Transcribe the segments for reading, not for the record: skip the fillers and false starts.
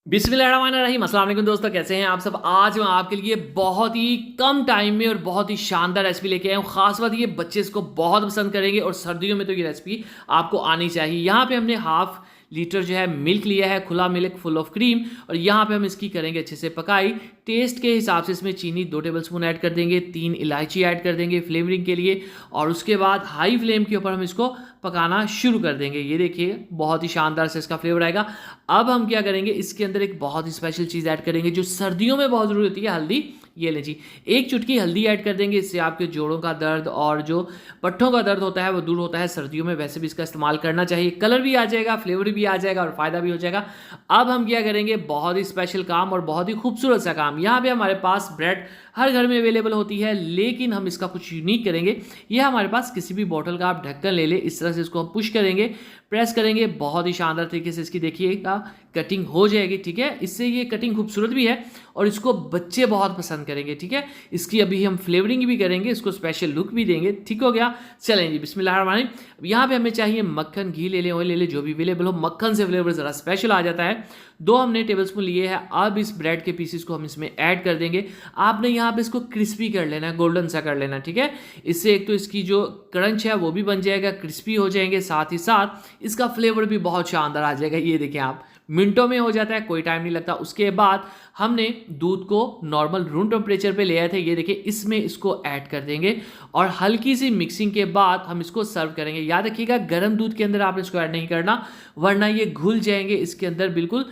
बिस्मिल्लाहिर्रहमानिर्रहीम। अस्सलाम वालेकुम दोस्तों, कैसे हैं आप सब। आज मैं आपके लिए बहुत ही कम टाइम में और बहुत ही शानदार रेसिपी लेके आया हूँ। खास बात ये बच्चे इसको बहुत पसंद करेंगे और सर्दियों में तो ये रेसिपी आपको आनी चाहिए। यहाँ पे हमने हाफ लीटर जो है मिल्क लिया है, खुला मिल्क फुल ऑफ क्रीम, और यहाँ पे हम इसकी करेंगे अच्छे से पकाई। टेस्ट के हिसाब से इसमें चीनी 2 टेबलस्पून ऐड कर देंगे, 3 इलायची ऐड कर देंगे फ्लेवरिंग के लिए, और उसके बाद हाई फ्लेम के ऊपर हम इसको पकाना शुरू कर देंगे। ये देखिए बहुत ही शानदार से इसका फ्लेवर आएगा। अब हम क्या करेंगे, इसके अंदर एक बहुत ही स्पेशल चीज़ ऐड करेंगे जो सर्दियों में बहुत ज़रूरी होती है, हल्दी। ये ले जी, 1 चुटकी हल्दी ऐड कर देंगे। इससे आपके जोड़ों का दर्द और जो पट्ठों का दर्द होता है वो दूर होता है। सर्दियों में वैसे भी इसका इस्तेमाल करना चाहिए। कलर भी आ जाएगा, फ्लेवर भी आ जाएगा और फ़ायदा भी हो जाएगा। अब हम क्या करेंगे, बहुत ही स्पेशल काम और बहुत ही खूबसूरत सा काम। यहाँ पे हमारे पास ब्रेड हर घर में अवेलेबल होती है, लेकिन हम इसका कुछ यूनिक करेंगे। यह हमारे पास किसी भी बोतल का आप ढक्कन ले ले, इस तरह से इसको हम पुश करेंगे, प्रेस करेंगे, बहुत ही शानदार तरीके से इसकी देखिएगा कटिंग हो जाएगी। ठीक है, इससे ये कटिंग खूबसूरत भी है और इसको बच्चे बहुत पसंद करेंगे। ठीक है, इसकी अभी हम फ्लेवरिंग भी करेंगे, इसको स्पेशल लुक भी देंगे। ठीक हो गया, चलें जी बिस्मिल्लाहिर्रहमानिर्रहीम। यहाँ पे हमें चाहिए मक्खन, घी ले ले, ऑयल ले ले, जो भी अवेलेबल हो। मक्खन से फ्लेवर ज़रा स्पेशल आ जाता है। 2 हमने टेबलस्पून लिए हैं। अब इस ब्रेड के पीसेस को हम इसमें ऐड कर देंगे। आपने यहाँ पे इसको क्रिस्पी कर लेना है, गोल्डन सा कर लेना। ठीक है, इससे एक तो इसकी जो क्रंच है वो भी बन जाएगा, क्रिस्पी हो जाएंगे, साथ ही साथ इसका फ्लेवर भी बहुत शानदार आ जाएगा। ये देखें आप, मिनटों में हो जाता है, कोई टाइम नहीं लगता। उसके बाद हमने दूध को नॉर्मल रूम टेम्परेचर पे ले आए थे। ये देखिए, इसमें इसको ऐड कर देंगे और हल्की सी मिक्सिंग के बाद हम इसको सर्व करेंगे। याद रखिएगा, गर्म दूध के अंदर आपने इसको ऐड नहीं करना, वरना ये घुल जाएंगे इसके अंदर, बिल्कुल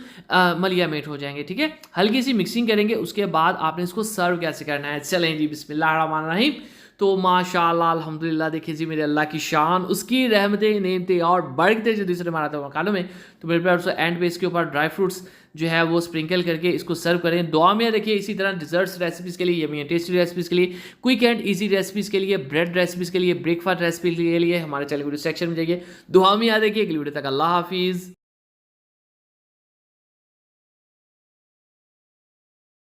मलिया मेट हो जाएंगे। ठीक है, हल्की सी मिक्सिंग करेंगे, उसके बाद आपने इसको सर्व कैसे करना है। चलें जी बिस्मिल्लाहिर्रहमानिर्रहीम। तो माशाल्लाह अल्हम्दुलिल्लाह, देखिए जी मेरे अल्लाह की शान, उसकी रहमतें नेमतें और बढ़ते जो दूसरे मारा था मकानों में। तो मेरे प्यार से एंड पे इसके ऊपर ड्राई फ्रूट्स जो है वो स्प्रिंकल करके इसको सर्व करें। दुआ में देखिए, इसी तरह डिजर्ट्स रेसिपीज़ के लिए, यमी एंड टेस्टी रेसिपीज़ के लिए, क्विक एंड ईजी रेसिपीज़ के लिए, ब्रेड रेसिपीज़ के लिए, ब्रेकफास्ट रेसिपी के लिए हमारे चैनल वीडियो सेक्शन में जाइए। दुआ में याद रखिए। अगली वीडियो तक अल्लाह हाफिज़।